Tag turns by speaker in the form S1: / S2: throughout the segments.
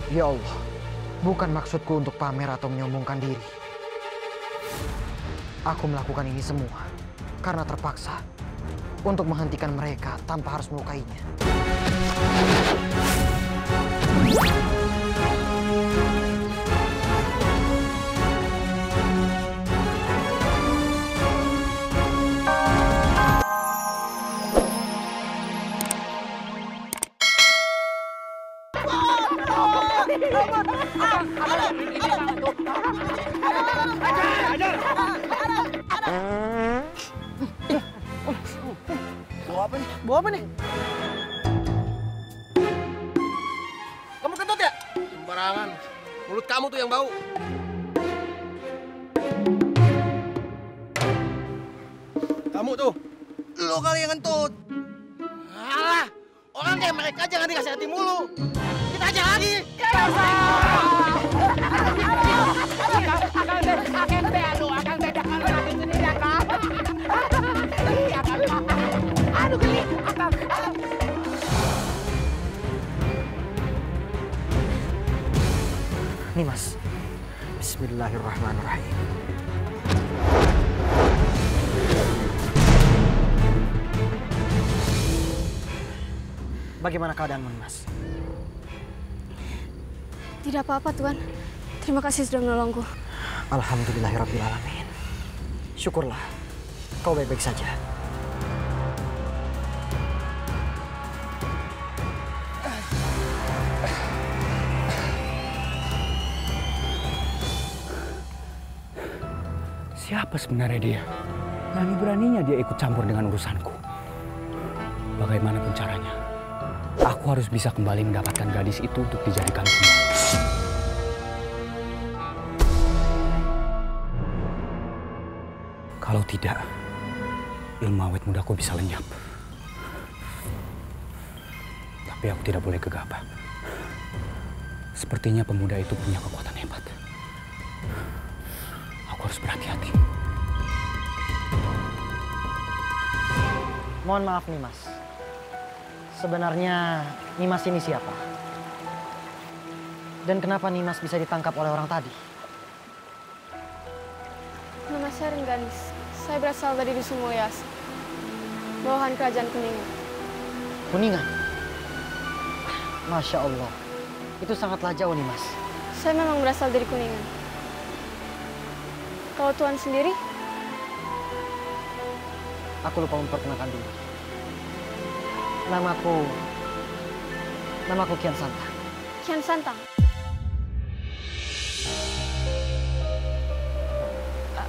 S1: Ya Allah, bukan maksudku untuk pamer atau menyombongkan diri. Aku melakukan ini semua karena terpaksa untuk menghentikan mereka tanpa harus melukainya.
S2: Bawa apa nih?
S1: Bawa apa nih?
S2: Kamu kentut ya? Sembarangan. Mulut kamu tuh yang bau. Kamu tuh. Lo kali yang kentut. Alah, orang kayak mereka jangan dikasih hati mulu. Kita aja lagi.
S1: Nimas, Bismillahirrahmanirrahim. Bagaimana keadaanmu, Nimas?
S3: Tidak apa-apa, Tuan. Terima kasih sudah menolongku.
S1: Alhamdulillahirrabbilalamin. Syukurlah, kau baik-baik saja.
S4: Siapa sebenarnya dia? Berani-beraninya dia ikut campur dengan urusanku. Bagaimanapun caranya, aku harus bisa kembali mendapatkan gadis itu untuk dijadikan tumbal. Kalau tidak, ilmu awet mudaku bisa lenyap. Tapi aku tidak boleh gegabah. Sepertinya pemuda itu punya kekuatan hebat. Aku harus berhati-hati.
S1: Mohon maaf, Nimas. Sebenarnya Nimas ini siapa? Dan kenapa Nimas bisa ditangkap oleh orang tadi?
S3: Nama saya Rengganis. Saya berasal dari Dusun Mulyas, bawahan kerajaan Kuningan.
S1: Kuningan? Masya Allah. Itu sangatlah jauh, Nimas.
S3: Saya memang berasal dari Kuningan. Kalau Tuan sendiri?
S1: Aku lupa memperkenalkan diri. Namaku Kian Santang.
S3: Kian Santang.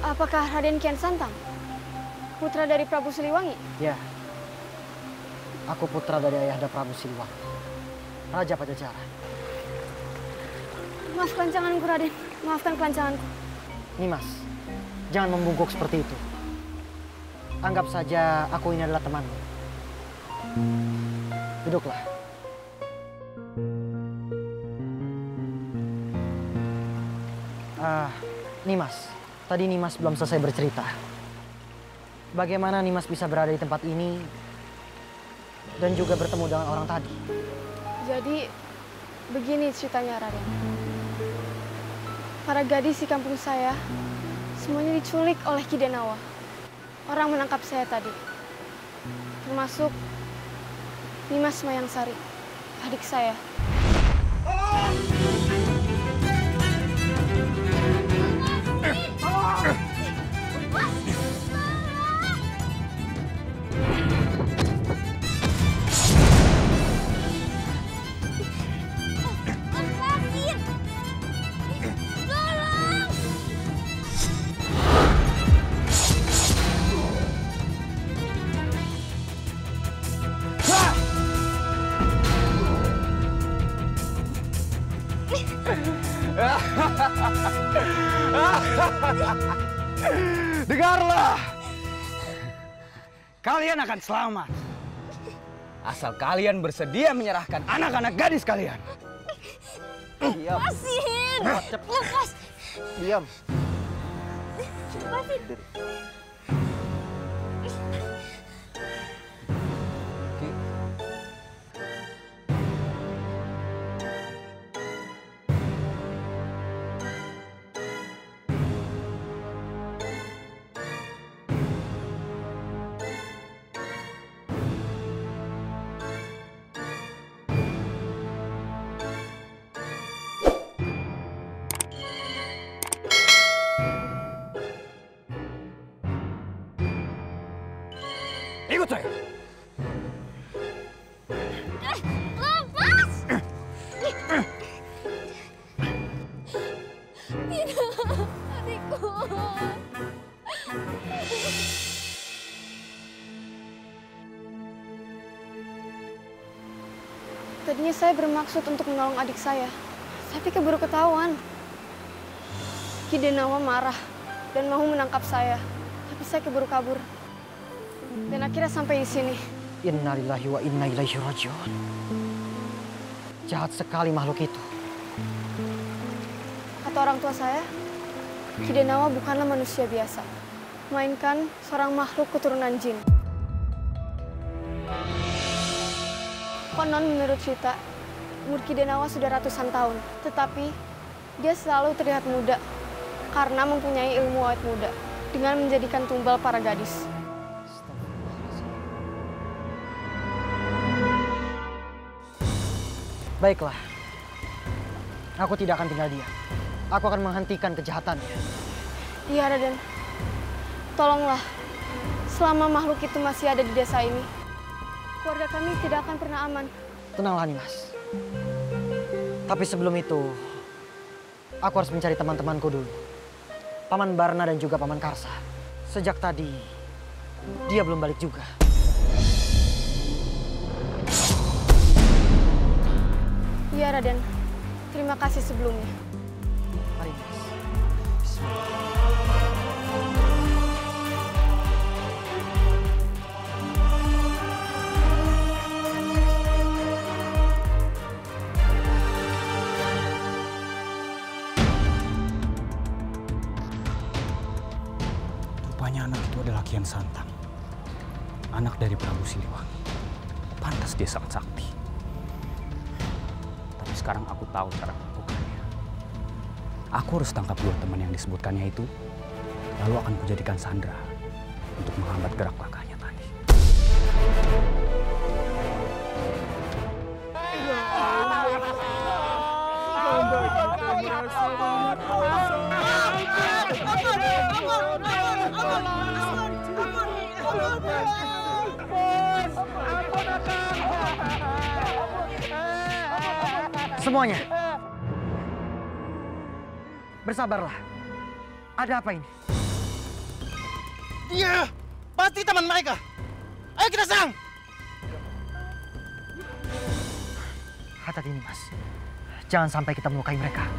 S3: Apakah Raden Kian Santang? Putra dari Prabu Siliwangi?
S1: Ya. Aku putra dari Ayahanda Prabu Siliwangi, Raja Pajajaran.
S3: Maaf kelancanganku, Raden. Maafkan kelancanganku.
S1: Nimas, jangan membungkuk seperti itu. Anggap saja aku ini adalah temanmu. Duduklah. Nimas, tadi Nimas belum selesai bercerita. Bagaimana Nimas bisa berada di tempat ini dan juga bertemu dengan orang tadi?
S3: Jadi, begini ceritanya, Raden. Para gadis di kampung saya semuanya diculik oleh Ki Denawa. Orang menangkap saya tadi, termasuk Nimas Mayangsari, adik saya.
S4: Dengarlah! Kalian akan selamat. Asal kalian bersedia menyerahkan anak-anak gadis kalian.
S1: Diam.
S3: Lepasin! Lepas!
S1: Diam.
S3: Lepasin!
S4: Ikut saya.
S3: Lepas! Tidak, adikku. Tadinya saya bermaksud untuk menolong adik saya, tapi keburu ketahuan. Ki Denawa marah dan mau menangkap saya, tapi saya keburu kabur. Dan akhirnya sampai di sini.
S1: Innalillahi wa inna ilaihi raji'un. Jahat sekali makhluk itu.
S3: Kata orang tua saya, Ki Denawa bukanlah manusia biasa, melainkan seorang makhluk keturunan jin. Konon menurut cerita, umur Ki Denawa sudah ratusan tahun, tetapi dia selalu terlihat muda karena mempunyai ilmu awet muda dengan menjadikan tumbal para gadis.
S1: Baiklah, aku tidak akan tinggal diam. Aku akan menghentikan kejahatannya.
S3: Iya, Raden. Tolonglah, selama makhluk itu masih ada di desa ini, keluarga kami tidak akan pernah aman.
S1: Tenanglah Nimas. Tapi sebelum itu, aku harus mencari teman-temanku dulu. Paman Barna dan juga Paman Karsa. Sejak tadi, dia belum balik juga.
S3: Iya, Raden. Terima kasih sebelumnya.
S1: Mari Nimas.
S4: Rupanya anak itu adalah Kian Santang. Anak dari Prabu Siliwangi. Pantas dia sangat sakti. Tapi sekarang aku tahu cara melakukannya. Aku harus tangkap dua teman yang disebutkannya itu. Lalu akan kujadikan sandera untuk menghambat gerak kakaknya tadi.
S1: Semuanya, bersabarlah. Ada apa ini?
S2: Dia pasti teman mereka. Ayo kita serang.
S1: Hati-hati Nimas. Jangan sampai kita melukai mereka.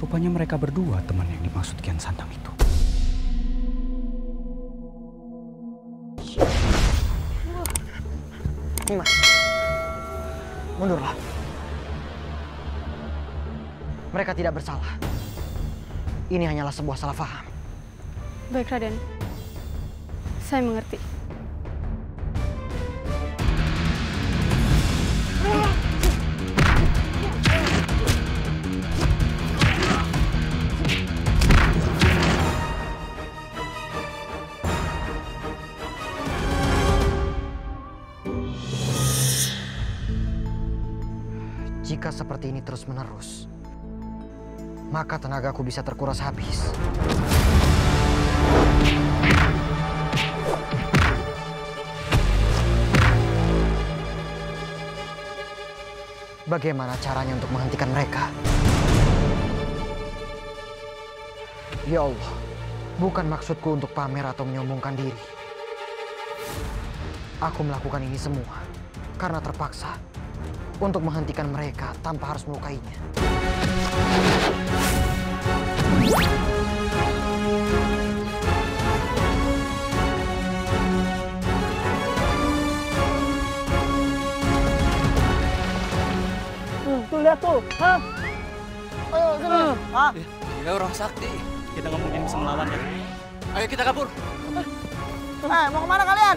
S4: Rupanya mereka berdua teman yang dimaksud Kian Santang itu.
S1: Nimas, mundurlah. Mereka tidak bersalah. Ini hanyalah sebuah salah paham.
S3: Baik, Raden. Saya mengerti.
S1: Jika seperti ini terus-menerus, maka tenagaku bisa terkuras habis. Bagaimana caranya untuk menghentikan mereka? Ya Allah, bukan maksudku untuk pamer atau menyombongkan diri. Aku melakukan ini semua karena terpaksa untuk menghentikan mereka tanpa harus melukainya.
S2: Tuh lihat tuh. Hah? Ayo sini. Ah.
S5: Dia orang sakti. Kita nggak mungkin bisa melawannya. Ayo kita kabur.
S2: Mau kemana kalian?